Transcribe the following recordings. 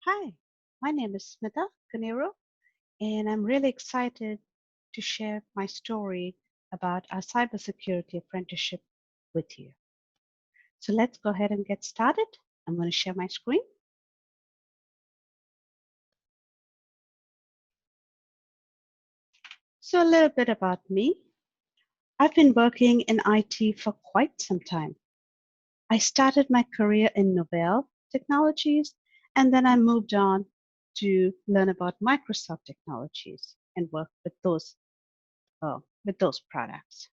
Hi, my name is Smita Carneiro, and I'm really excited to share my story about our cybersecurity apprenticeship with you. So let's go ahead and get started. I'm going to share my screen. So a little bit about me. I've been working in IT for quite some time. I started my career in Novell Technologies, and then I moved on to learn about Microsoft technologies and work with those products.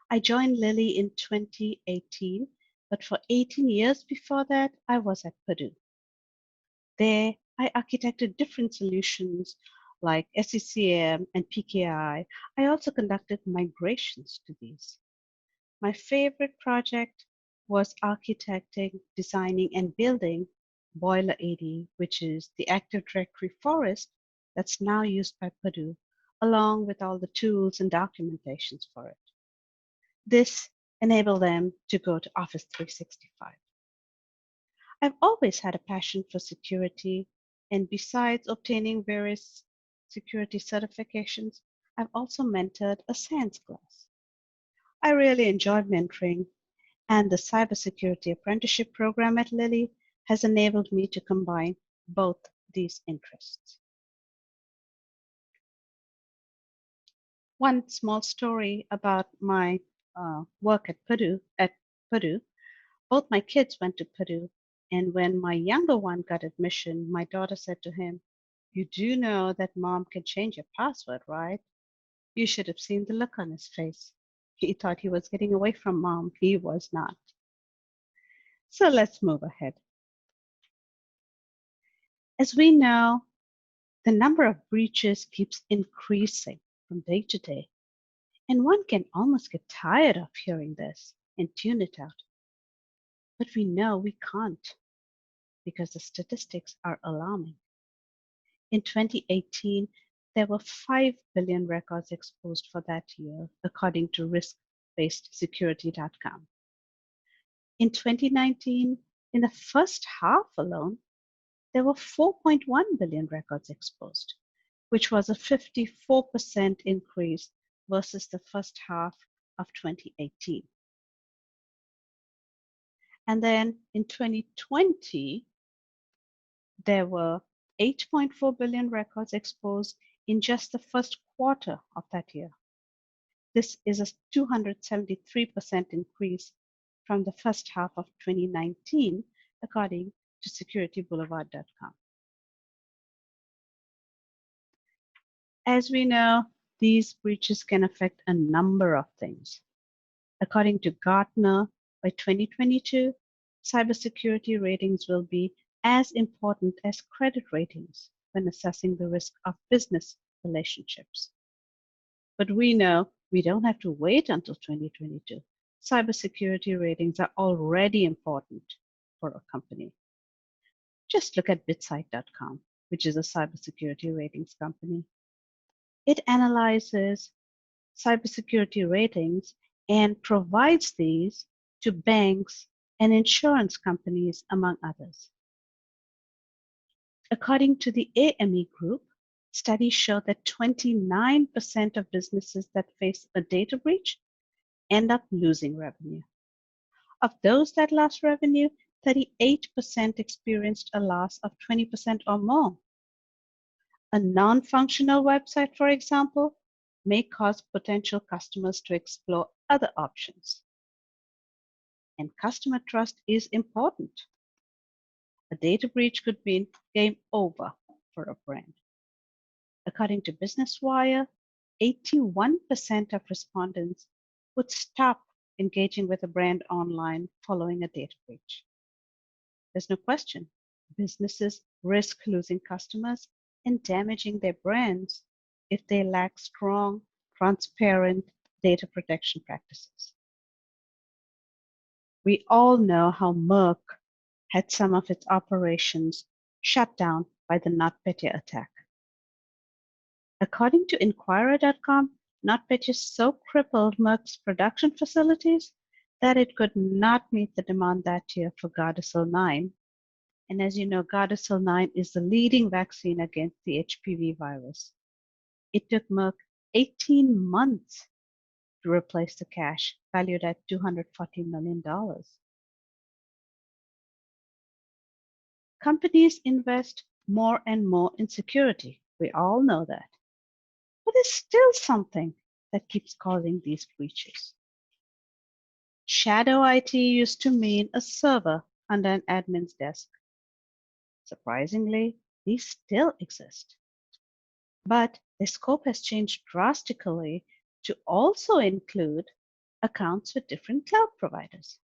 I joined Lilly in 2018, but for 18 years before that, I was at Purdue. There, I architected different solutions like SCCM and PKI. I also conducted migrations to these. My favorite project was architecting, designing, and building Boiler AD, which is the Active Directory forest that's now used by Purdue, along with all the tools and documentations for it. This enabled them to go to Office 365. I've always had a passion for security, and besides obtaining various security certifications, I've also mentored a science class. I really enjoy mentoring, and the Cybersecurity Apprenticeship program at Lilly has enabled me to combine both these interests. One small story about my work at Purdue. Both my kids went to Purdue, and when my younger one got admission, my daughter said to him, "You do know that mom can change your password, right?" You should have seen the look on his face. He thought he was getting away from mom. He was not. So let's move ahead. As we know, the number of breaches keeps increasing from day to day, and one can almost get tired of hearing this and tune it out. But we know we can't because the statistics are alarming. In 2018, there were 5 billion records exposed for that year, according to riskbasedsecurity.com. In 2019, in the first half alone, there were 4.1 billion records exposed, which was a 54% increase versus the first half of 2018. And then in 2020, there were 8.4 billion records exposed in just the first quarter of that year. This is a 273% increase from the first half of 2019, according to securityboulevard.com. As we know, these breaches can affect a number of things. According to Gartner, by 2022, cybersecurity ratings will be as important as credit ratings when assessing the risk of business relationships. But we know we don't have to wait until 2022. Cybersecurity ratings are already important for a company. Just look at Bitsight.com, which is a cybersecurity ratings company. It analyzes cybersecurity ratings and provides these to banks and insurance companies, among others. According to the AME Group, studies show that 29% of businesses that face a data breach end up losing revenue. Of those that lost revenue, 38% experienced a loss of 20% or more. A non-functional website, for example, may cause potential customers to explore other options. And customer trust is important. A data breach could mean game over for a brand. According to Business Wire, 81% of respondents would stop engaging with a brand online following a data breach. There's no question, businesses risk losing customers and damaging their brands if they lack strong, transparent data protection practices. We all know how Merck had some of its operations shut down by the NotPetya attack. According to Inquirer.com, NotPetya so crippled Merck's production facilities that it could not meet the demand that year for Gardasil 9, And as you know, Gardasil 9 is the leading vaccine against the HPV virus. It took Merck 18 months to replace the cash, valued at $240 million. Companies invest more and more in security. We all know that. But there's still something that keeps causing these breaches. Shadow IT used to mean a server under an admin's desk. Surprisingly, these still exist. But the scope has changed drastically to also include accounts with different cloud providers.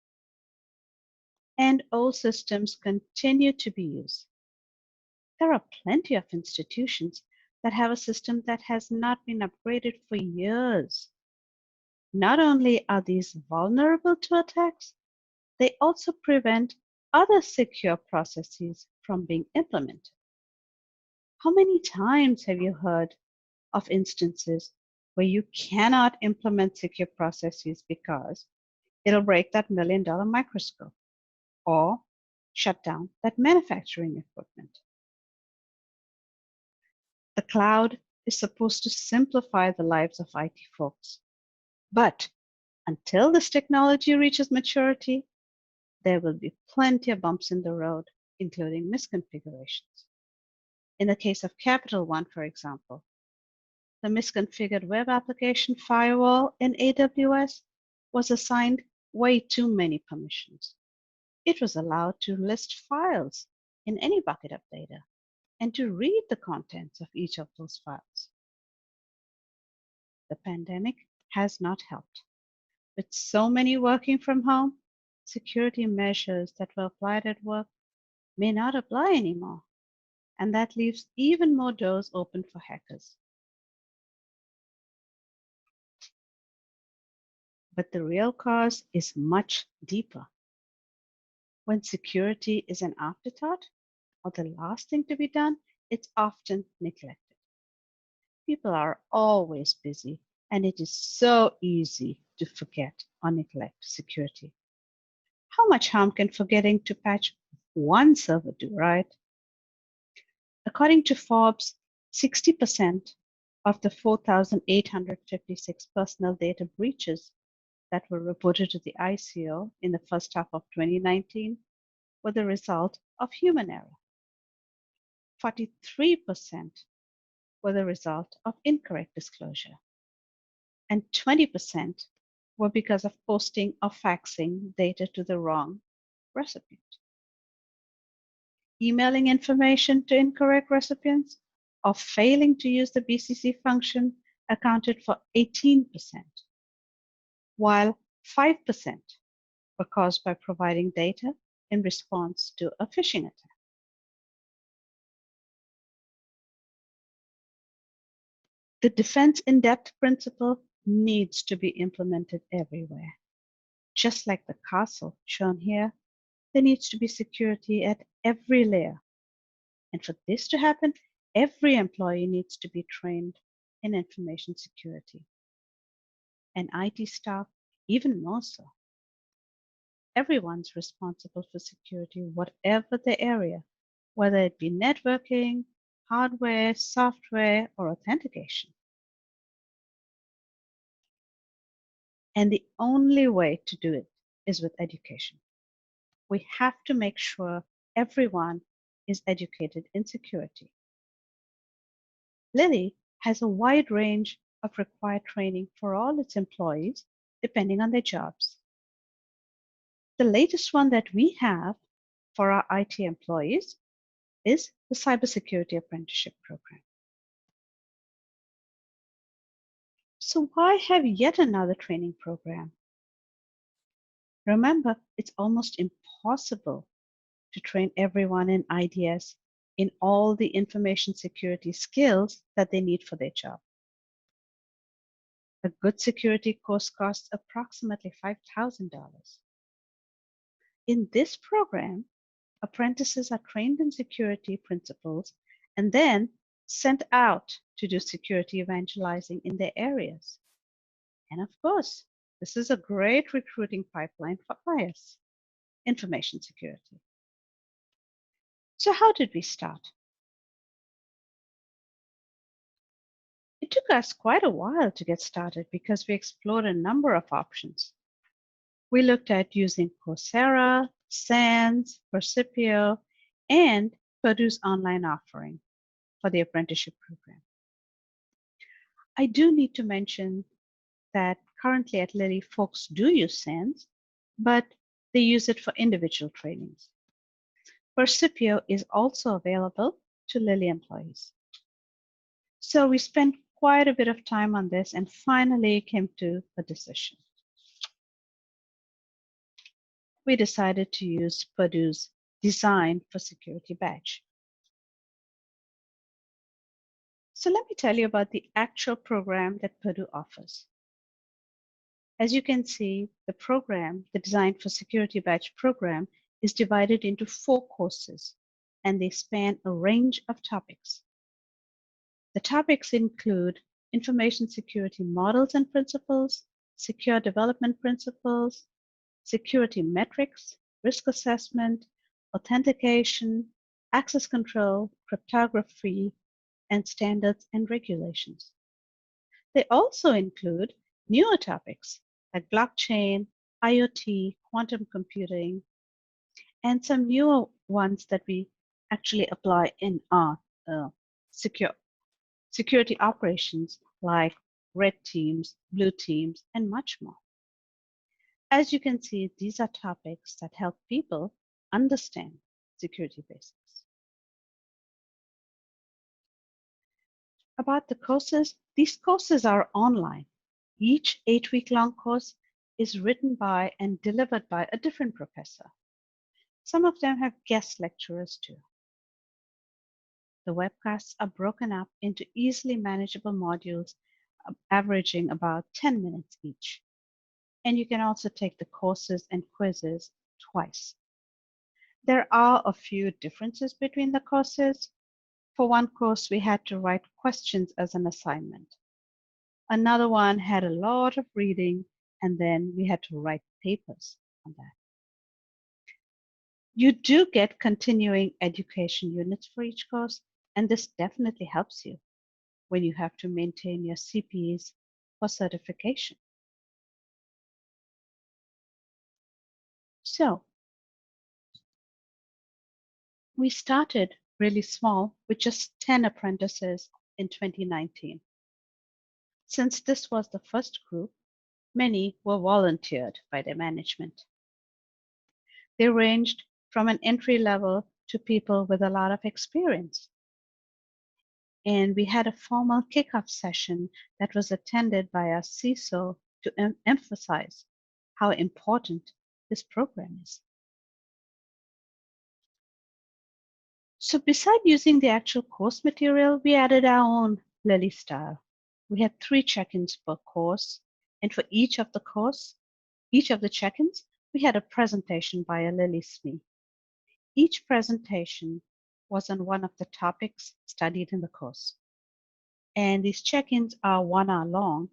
And old systems continue to be used. There are plenty of institutions that have a system that has not been upgraded for years. Not only are these vulnerable to attacks, they also prevent other secure processes from being implemented. How many times have you heard of instances where you cannot implement secure processes because it'll break that $1 million microscope or shut down that manufacturing equipment? The cloud is supposed to simplify the lives of IT folks. But until this technology reaches maturity, there will be plenty of bumps in the road, including misconfigurations. In the case of Capital One, for example, the misconfigured web application firewall in AWS was assigned way too many permissions. It was allowed to list files in any bucket of data and to read the contents of each of those files. The pandemic has not helped. With so many working from home, security measures that were applied at work may not apply anymore, and that leaves even more doors open for hackers. But the real cause is much deeper. When security is an afterthought or the last thing to be done, it's often neglected. People are always busy, and it is so easy to forget or neglect security. How much harm can forgetting to patch one server do, right? According to Forbes, 60% of the 4,856 personal data breaches that were reported to the ICO in the first half of 2019 were the result of human error. 43% were the result of incorrect disclosure, and 20% were because of posting or faxing data to the wrong recipient. Emailing information to incorrect recipients or failing to use the BCC function accounted for 18%, while 5% were caused by providing data in response to a phishing attack. The defense in depth principle needs to be implemented everywhere. Just like the castle shown here, there needs to be security at every layer. And for this to happen, every employee needs to be trained in information security. And IT staff, even more so. Everyone's responsible for security, whatever the area, whether it be networking, hardware, software, or authentication. And the only way to do it is with education. We have to make sure everyone is educated in security. Lilly has a wide range of required training for all its employees, depending on their jobs. The latest one that we have for our IT employees is the Cybersecurity Apprenticeship program. So why have yet another training program? Remember, it's almost impossible to train everyone in IDS in all the information security skills that they need for their job. A good security course costs approximately $5,000. In this program, apprentices are trained in security principles and then sent out to do security evangelizing in their areas. And of course, this is a great recruiting pipeline for IS, information security. So how did we start? It took us quite a while to get started because we explored a number of options. We looked at using Coursera, SANS, Percipio, and Purdue's online offering for the apprenticeship program. I do need to mention that currently at Lilly, folks do use SANS, but they use it for individual trainings. Percipio is also available to Lilly employees. So we spent quite a bit of time on this and finally came to a decision. We decided to use Purdue's Design for Security badge. So let me tell you about the actual program that Purdue offers. As you can see, the program, the Design for Security badge program, is divided into 4 courses, and they span a range of topics. The topics include information security models and principles, secure development principles, security metrics, risk assessment, authentication, access control, cryptography, and standards and regulations. They also include newer topics like blockchain, IoT, quantum computing, and some newer ones that we actually apply in our security operations like red teams, blue teams, and much more. As you can see, these are topics that help people understand security basics. About the courses, these courses are online. Each 8-week-long course is written by and delivered by a different professor. Some of them have guest lecturers too. The webcasts are broken up into easily manageable modules, averaging about 10 minutes each. And you can also take the courses and quizzes twice. There are a few differences between the courses. For one course, we had to write questions as an assignment. Another one had a lot of reading, and then we had to write papers on that. You do get continuing education units for each course, and this definitely helps you when you have to maintain your CPs for certification. So, we started really small with just 10 apprentices in 2019. Since this was the first group, many were volunteered by their management. They ranged from an entry level to people with a lot of experience. And we had a formal kickoff session that was attended by our CISO to emphasize how important this program is. So beside using the actual course material, we added our own Lilly style. We had 3 check-ins per course, and for each of the check-ins, we had a presentation by a Lilly SME. Each presentation was on one of the topics studied in the course. And these check-ins are 1 hour long.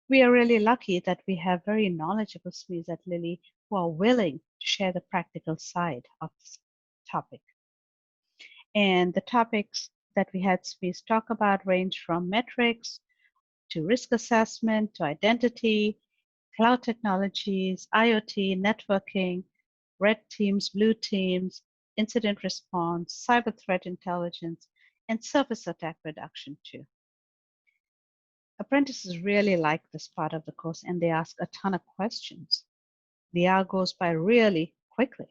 We are really lucky that we have very knowledgeable SMEs at Lilly who are willing to share the practical side of this topic. And the topics that we had SMEs talk about range from metrics to risk assessment to identity, cloud technologies, IoT, networking, red teams, blue teams, incident response, cyber threat intelligence, and service attack reduction too. Apprentices really like this part of the course and they ask a ton of questions. The hour goes by really quickly.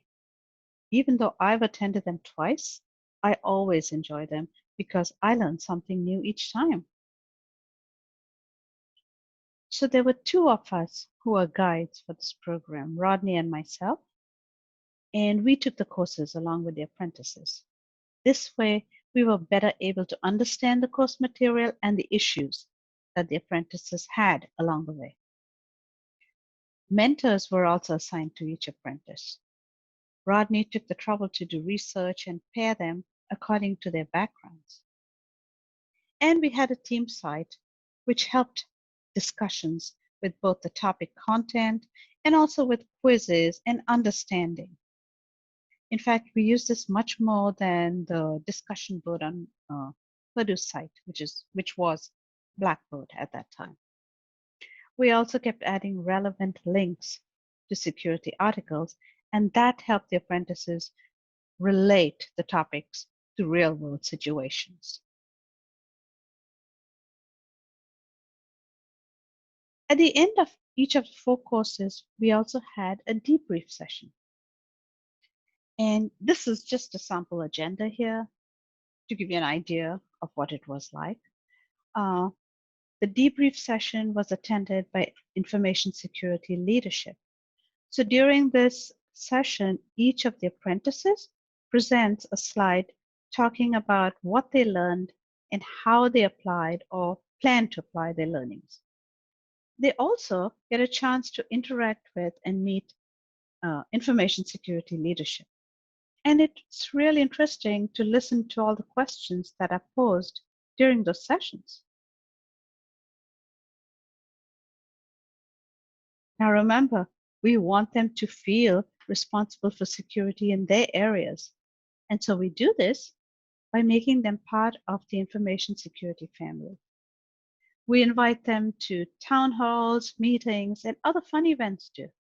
Even though I've attended them twice, I always enjoy them because I learn something new each time. So there were 2 of us who are guides for this program, Rodney and myself, and we took the courses along with the apprentices. This way, we were better able to understand the course material and the issues that the apprentices had along the way. Mentors were also assigned to each apprentice. Rodney took the trouble to do research and pair them according to their backgrounds. And we had a team site which helped discussions with both the topic content and also with quizzes and understanding. In fact, we use this much more than the discussion board on Purdue's site, which was Blackboard at that time. We also kept adding relevant links to security articles, and that helped the apprentices relate the topics to real-world situations. At the end of each of the 4 courses, we also had a debrief session. And this is just a sample agenda here to give you an idea of what it was like. The debrief session was attended by information security leadership. So during this session, each of the apprentices presents a slide talking about what they learned and how they applied or plan to apply their learnings. They also get a chance to interact with and meet information security leadership. And it's really interesting to listen to all the questions that are posed during those sessions. Now remember, we want them to feel responsible for security in their areas. And so we do this by making them part of the information security family. We invite them to town halls, meetings, and other fun events too.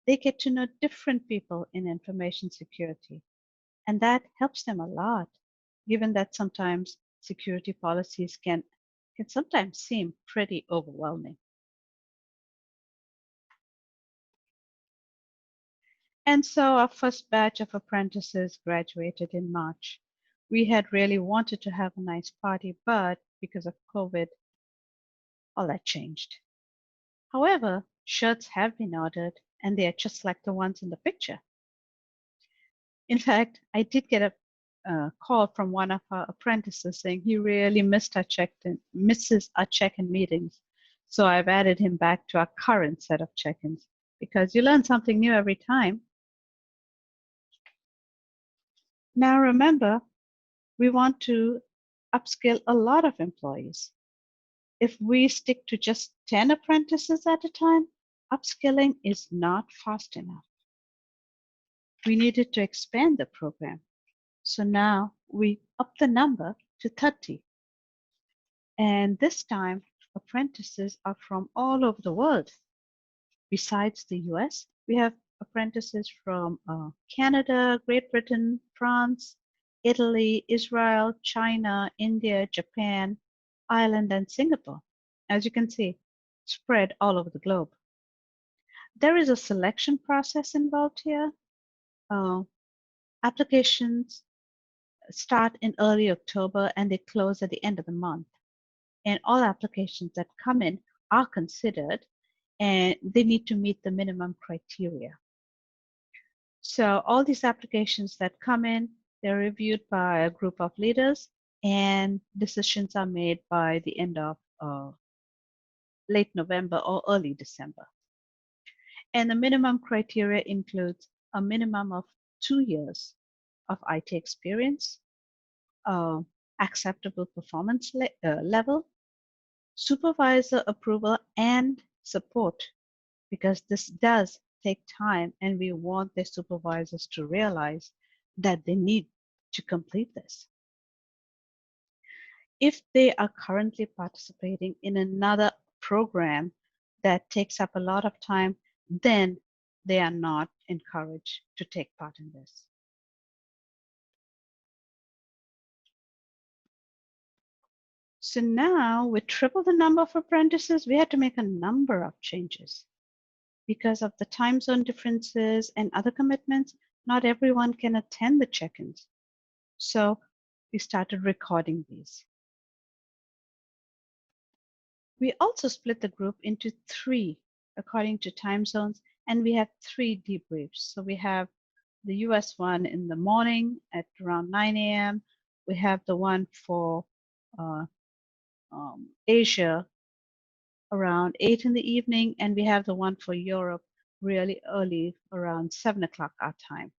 They get to know different people in information security, and that helps them a lot, given that sometimes security policies can sometimes seem pretty overwhelming. And so our first batch of apprentices graduated in March. We had really wanted to have a nice party, but because of COVID, all that changed. However, shirts have been ordered, and they are just like the ones in the picture. In fact, I did get a call from one of our apprentices saying he really misses our check-in meetings. So I've added him back to our current set of check-ins because you learn something new every time. Now remember, we want to upskill a lot of employees. If we stick to just 10 apprentices at a time, upskilling is not fast enough. We needed to expand the program. So now we up the number to 30. And this time, apprentices are from all over the world. Besides the US, we have apprentices from Canada, Great Britain, France, Italy, Israel, China, India, Japan, Ireland, and Singapore. As you can see, spread all over the globe. There is a selection process involved here. Applications start in early October and they close at the end of the month. And all applications that come in are considered and they need to meet the minimum criteria. So all these applications that come in, they're reviewed by a group of leaders and decisions are made by the end of late November or early December. And the minimum criteria includes a minimum of 2 years of IT experience, acceptable performance level, supervisor approval, and support, because this does take time and we want the supervisors to realize that they need to complete this. If they are currently participating in another program that takes up a lot of time, then they are not encouraged to take part in this. So now with triple the number of apprentices, we had to make a number of changes. Because of the time zone differences and other commitments, not everyone can attend the check-ins. So we started recording these. We also split the group into 3 according to time zones, and we have 3 debriefs. So we have the US one in the morning at around 9 a.m. We have the one for Asia around 8 in the evening, and we have the one for Europe really early around 7 o'clock our time.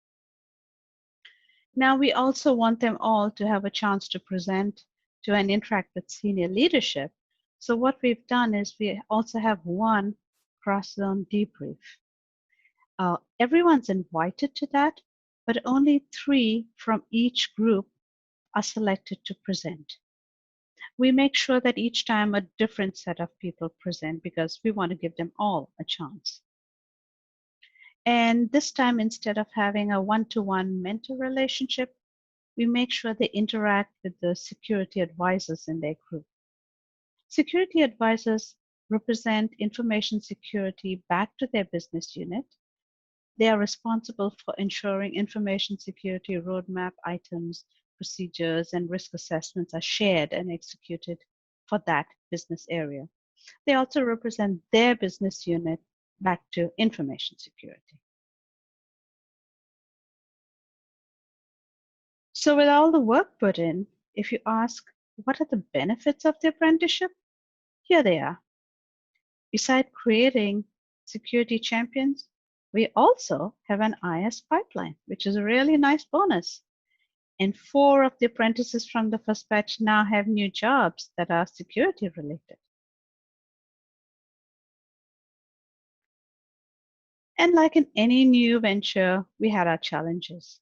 Now we also want them all to have a chance to present to and interact with senior leadership. So what we've done is we also have one cross-zone debrief. Everyone's invited to that, but only 3 from each group are selected to present. We make sure that each time a different set of people present because we want to give them all a chance. And this time, instead of having a one-to-one mentor relationship, we make sure they interact with the security advisors in their group. Security advisors represent information security back to their business unit. They are responsible for ensuring information security roadmap items, procedures, and risk assessments are shared and executed for that business area. They also represent their business unit back to information security. So with all the work put in, if you ask, what are the benefits of the apprenticeship? Here they are. Besides creating security champions, we also have an IS pipeline, which is a really nice bonus. And 4 of the apprentices from the first batch now have new jobs that are security related. And like in any new venture, we had our challenges.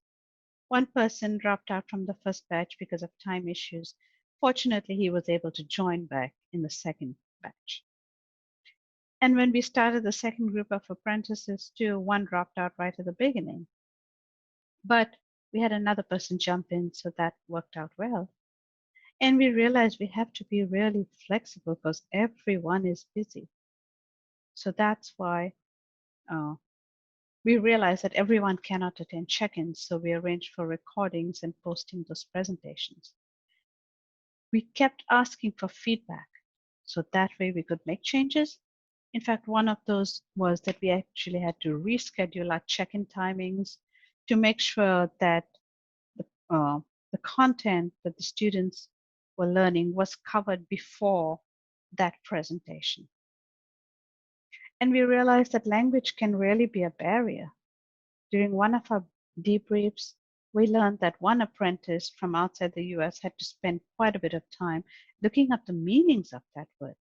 One person dropped out from the first batch because of time issues. Fortunately, he was able to join back in the second batch. And when we started the second group of apprentices too, one dropped out right at the beginning. But we had another person jump in, so that worked out well. And we realized we have to be really flexible because everyone is busy. So that's why we realized that everyone cannot attend check-ins, so we arranged for recordings and posting those presentations. We kept asking for feedback, so that way we could make changes. In fact, one of those was that we actually had to reschedule our check-in timings to make sure that the content that the students were learning was covered before that presentation. And we realized that language can really be a barrier. During one of our debriefs, we learned that one apprentice from outside the US had to spend quite a bit of time looking up the meanings of that word,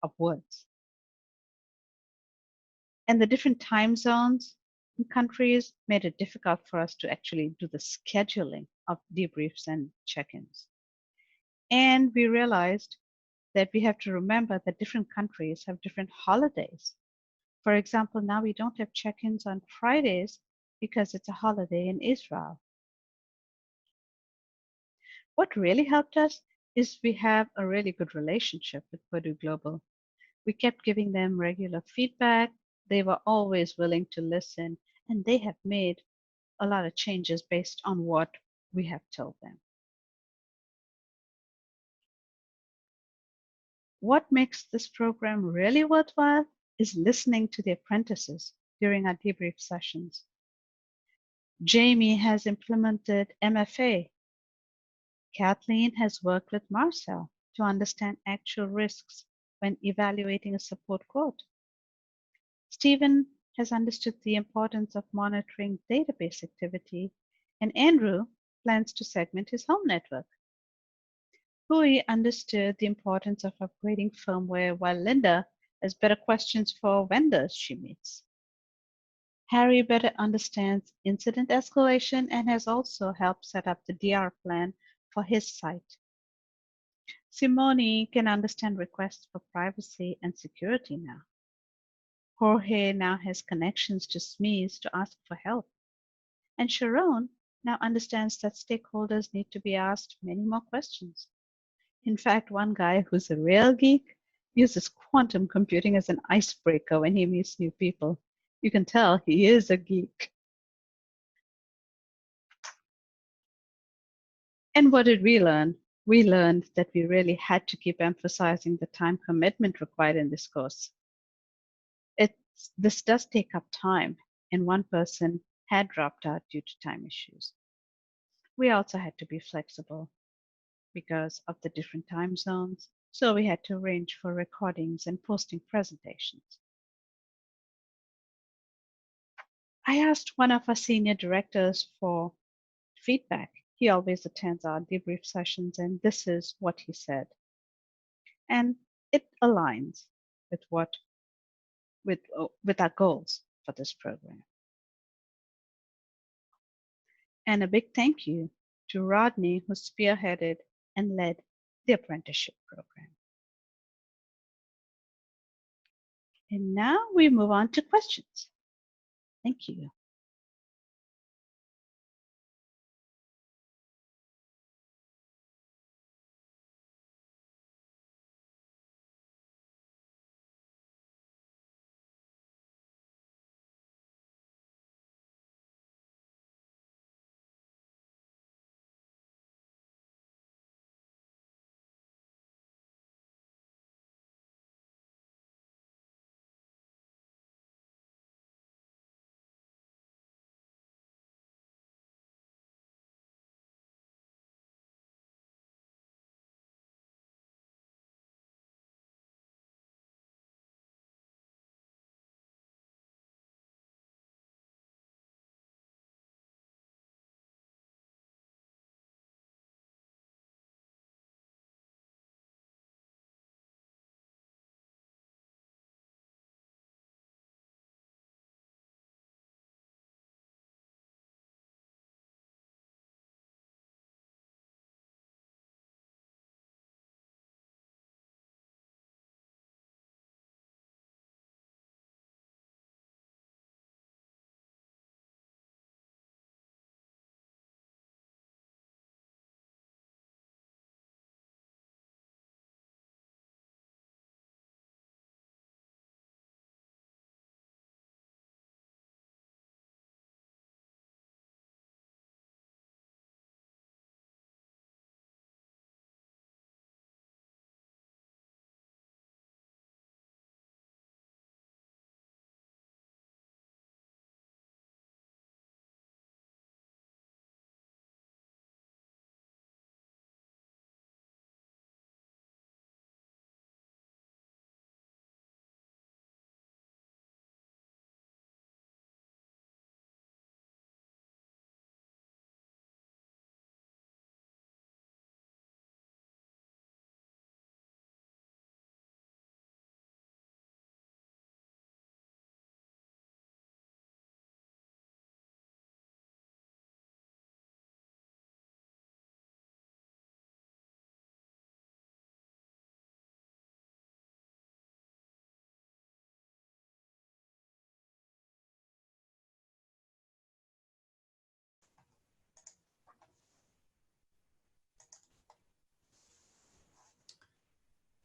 of words. And the different time zones in countries made it difficult for us to actually do the scheduling of debriefs and check-ins. And we realized that we have to remember that different countries have different holidays. For example, now we don't have check-ins on Fridays because it's a holiday in Israel. What really helped us is we have a really good relationship with Purdue Global. We kept giving them regular feedback. They were always willing to listen, and they have made a lot of changes based on what we have told them. What makes this program really worthwhile is listening to the apprentices during our debrief sessions. Jamie has implemented MFA. Kathleen has worked with Marcel to understand actual risks when evaluating a support quote. Stephen has understood the importance of monitoring database activity, and Andrew plans to segment his home network. Hui understood the importance of upgrading firmware, while Linda has better questions for vendors she meets. Harry better understands incident escalation and has also helped set up the DR plan for his site. Simone can understand requests for privacy and security now. Jorge now has connections to SMEs to ask for help. And Sharon now understands that stakeholders need to be asked many more questions. In fact, one guy who's a real geek uses quantum computing as an icebreaker when he meets new people. You can tell he is a geek. And what did we learn? We learned that we really had to keep emphasizing the time commitment required in this course. This does take up time, and one person had dropped out due to time issues. We also had to be flexible because of the different time zones, so we had to arrange for recordings and posting presentations. I asked one of our senior directors for feedback. He always attends our debrief sessions, and this is what he said. And it aligns with with our goals for this program. And a big thank you to Rodney, who spearheaded and led the apprenticeship program. And now we move on to questions. Thank you.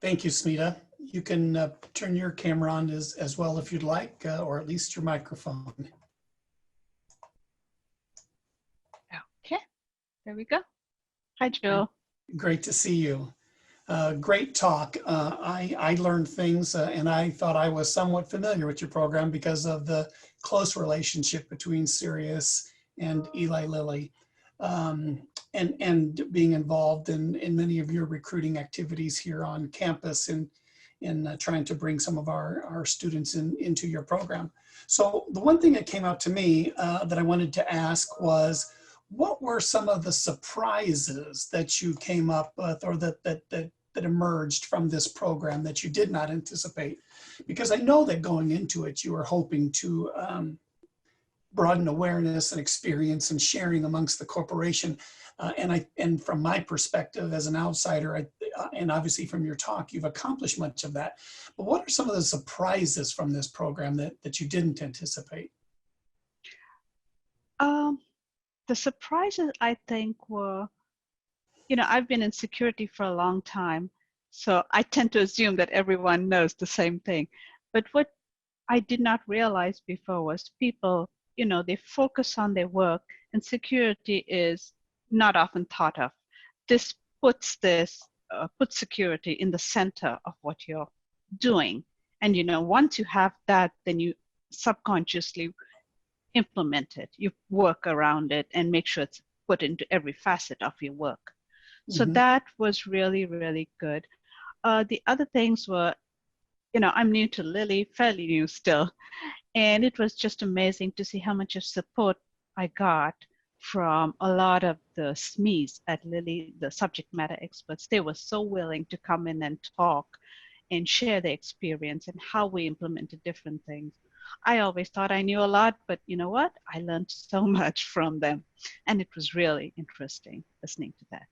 Thank you, Smita. You can turn your camera on as well if you'd like, or at least your microphone. Okay, there we go. Hi, Joe. Great to see you. Great talk. I learned things and I thought I was somewhat familiar with your program because of the close relationship between CERIAS and Eli Lilly, and being involved in many of your recruiting activities here on campus in trying to bring some of our students into your program. So the one thing that came out to me that I wanted to ask was, what were some of the surprises that you came up with, or that emerged from this program that you did not anticipate? Because I know that going into it, you were hoping to broaden awareness and experience and sharing amongst the corporation. And from my perspective as an outsider, and obviously from your talk, you've accomplished much of that. But what are some of the surprises from this program that you didn't anticipate? The surprises, I think, were, I've been in security for a long time, so I tend to assume that everyone knows the same thing. But what I did not realize before was people, they focus on their work, and security is not often thought of. This puts security in the center of what you're doing. And, once you have that, then you subconsciously implement it. You work around it and make sure it's put into every facet of your work. So that was really, really good. The other things were, I'm new to Lilly, fairly new still, and it was just amazing to see how much of support I got from a lot of the SMEs at Lilly, the subject matter experts. They were so willing to come in and talk and share their experience and how we implemented different things. I always thought I knew a lot, but you know what? I learned so much from them. And it was really interesting listening to that.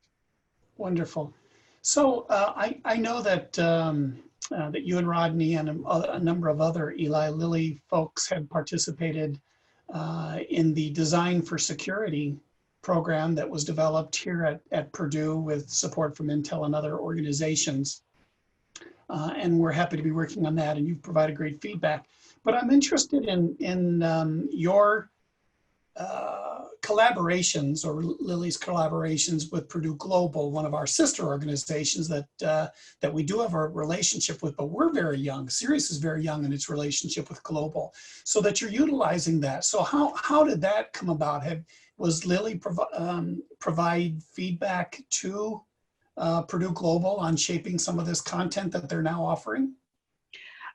Wonderful. So I know that that you and Rodney and a number of other Eli Lilly folks have participated in the Design for Security program that was developed here at Purdue with support from Intel and other organizations. And we're happy to be working on that, and you've provided great feedback. But I'm interested in your collaborations, or Lily's collaborations with Purdue Global, one of our sister organizations that that we do have a relationship with, but we're very young. CERIAS is very young in its relationship with Global, so that you're utilizing that. So how did that come about? Was Lilly provide feedback to Purdue Global on shaping some of this content that they're now offering?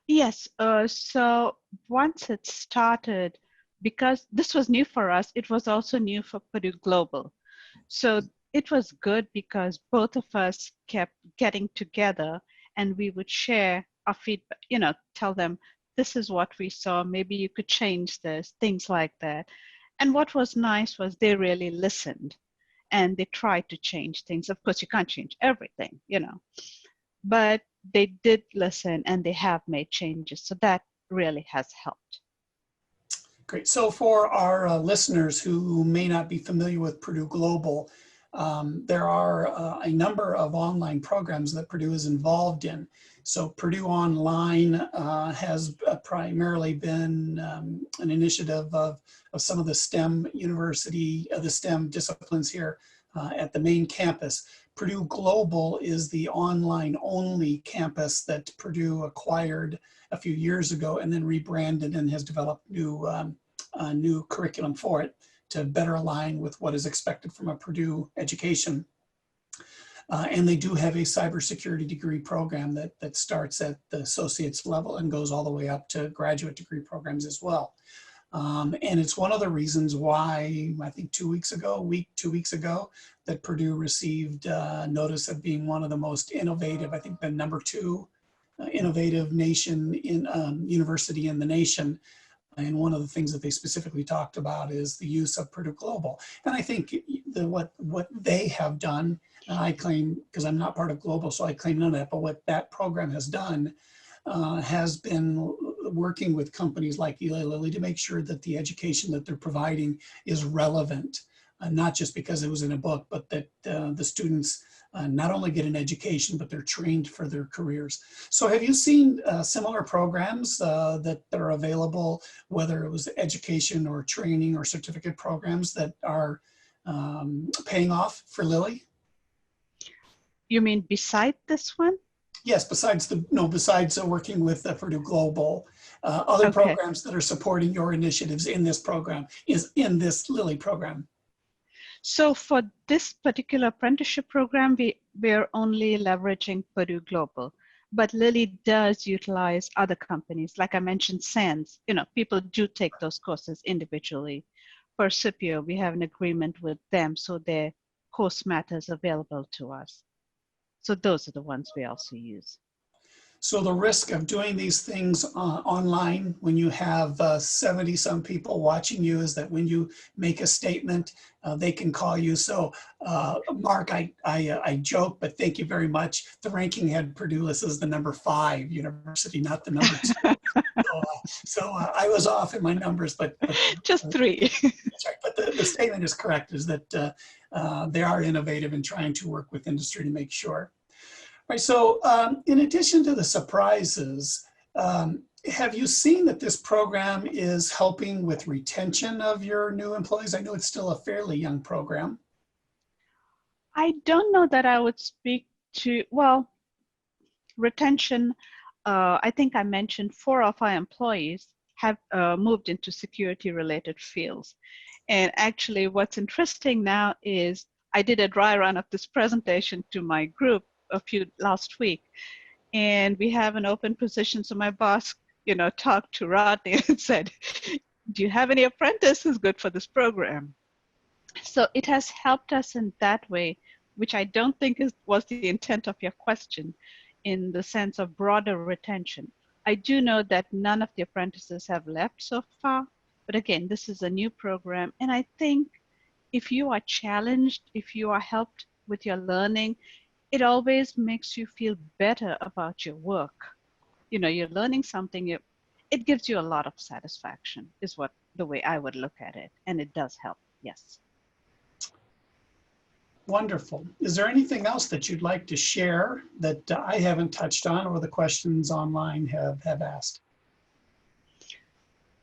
Yes, so once it started, because this was new for us, it was also new for Purdue Global. So it was good because both of us kept getting together and we would share our feedback, you know, tell them, this is what we saw, maybe you could change this, things like that. And what was nice was they really listened and they tried to change things. Of course, you can't change everything, you know, but they did listen and they have made changes. So that really has helped. Great. So for our listeners who may not be familiar with Purdue Global, there are a number of online programs that Purdue is involved in. So Purdue Online has primarily been an initiative of some of the STEM the STEM disciplines here at the main campus. Purdue Global is the online only campus that Purdue acquired a few years ago and then rebranded and has developed new curriculum for it to better align with what is expected from a Purdue education. And they do have a cybersecurity degree program that starts at the associate's level and goes all the way up to graduate degree programs as well. And it's one of the reasons why I think 2 weeks ago, that Purdue received notice of being one of the most innovative, I think the #2 innovative university in the nation. And one of the things that they specifically talked about is the use of Purdue Global. And I think what they have done, and I claim, because I'm not part of Global, so I claim none of that, but what that program has done has been working with companies like Eli Lilly to make sure that the education that they're providing is relevant, not just because it was in a book, but that the students not only get an education, but they're trained for their careers. So have you seen similar programs that are available, whether it was education or training or certificate programs that are paying off for Lilly? You mean beside this one? Yes, besides working with Purdue Global, other programs that are supporting your initiatives in this program, in this Lilly program. So for this particular apprenticeship program, we're only leveraging Purdue Global, but Lilly does utilize other companies. Like I mentioned, SANS, you know, people do take those courses individually. For Scipio, we have an agreement with them, so their course matter is available to us. So those are the ones we also use. So the risk of doing these things online when you have 70 some people watching you is that when you make a statement, they can call you. So Mark, I joke, but thank you very much. The ranking head Purdue lists as the #5 university, not the #2. So I was off in my numbers, but just 3. That's right. But the statement is correct, is that they are innovative in trying to work with industry to make sure. Right, so in addition to the surprises, have you seen that this program is helping with retention of your new employees? I know it's still a fairly young program. I don't know that I would speak to, well, retention. I think I mentioned 4 of our employees have moved into security related fields. And actually what's interesting now is I did a dry run of this presentation to my group last week, and we have an open position. So my boss, you know, talked to Rodney and said, do you have any apprentices good for this program? So it has helped us in that way, which I don't think was the intent of your question, in the sense of broader retention. I do know that none of the apprentices have left so far, but again, this is a new program, and I think if you are challenged, if you are helped with your learning, it always makes you feel better about your work. You know, you're learning something, it gives you a lot of satisfaction, is what the way I would look at it, and it does help, yes. Wonderful. Is there anything else that you'd like to share that I haven't touched on or the questions online have asked?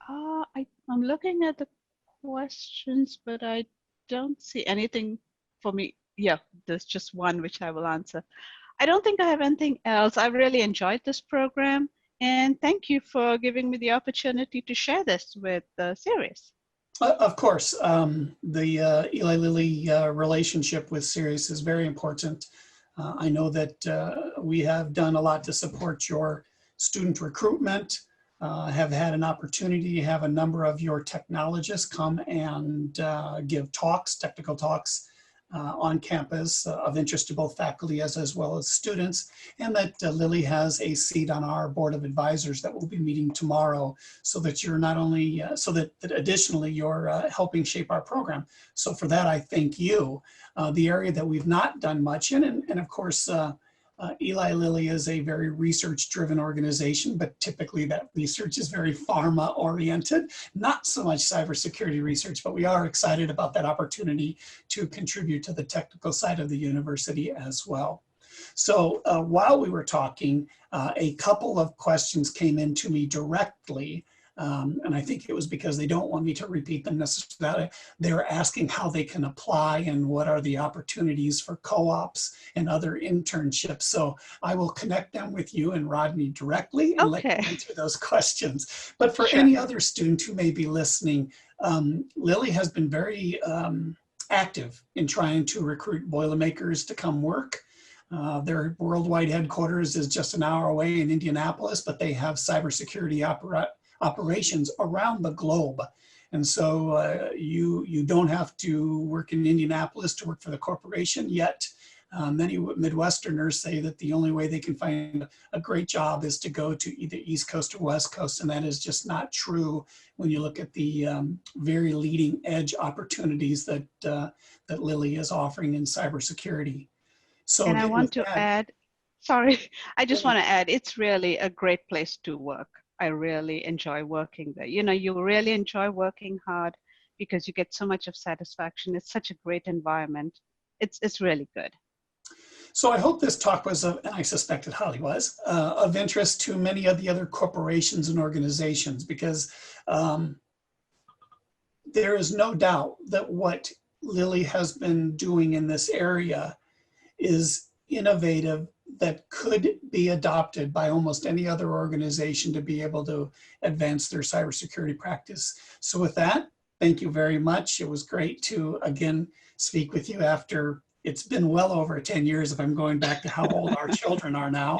I'm looking at the questions, but I don't see anything for me. Yeah, there's just one which I will answer. I don't think I have anything else. I really enjoyed this program, and thank you for giving me the opportunity to share this with CERIAS. Of course, the Eli Lilly relationship with CERIAS is very important. I know that we have done a lot to support your student recruitment, have had an opportunity to have a number of your technologists come and give talks, technical talks on campus of interest to both faculty as well as students, and that Lilly has a seat on our board of advisors that will be meeting tomorrow, so that you're not only, so that additionally you're helping shape our program. So for that, I thank you. The area that we've not done much in, and of course, Eli Lilly is a very research-driven organization, but typically that research is very pharma-oriented, not so much cybersecurity research, but we are excited about that opportunity to contribute to the technical side of the university as well. So while we were talking, a couple of questions came in to me directly, and I think it was because they don't want me to repeat them necessarily. They were asking how they can apply and what are the opportunities for co-ops and other internships. So I will connect them with you and Rodney directly and let you answer those questions. But for any other student who may be listening, Lilly has been very active in trying to recruit Boilermakers to come work. Their worldwide headquarters is just an hour away in Indianapolis, but they have cybersecurity operations around the globe. And so you don't have to work in Indianapolis to work for the corporation yet. Many Midwesterners say that the only way they can find a great job is to go to either East Coast or West Coast, and that is just not true when you look at the very leading edge opportunities that, that Lilly is offering in cybersecurity. So and I want to add, sorry, I just want to add, it's really a great place to work. I really enjoy working there. You know, you really enjoy working hard because you get so much of satisfaction. It's such a great environment. It's really good. So I hope this talk was, and I suspect it highly was, of interest to many of the other corporations and organizations, because there is no doubt that what Lilly has been doing in this area is innovative, that could be adopted by almost any other organization to be able to advance their cybersecurity practice. So with that, thank you very much. It was great to, again, speak with you after, it's been well over 10 years if I'm going back to how old our children are now,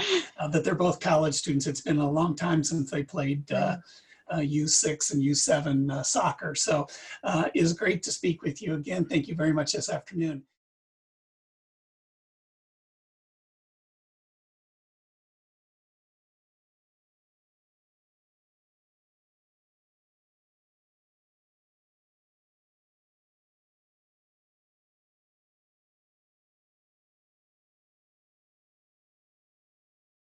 that they're both college students. It's been a long time since they played U6 and U7 soccer. So it was great to speak with you again. Thank you very much this afternoon.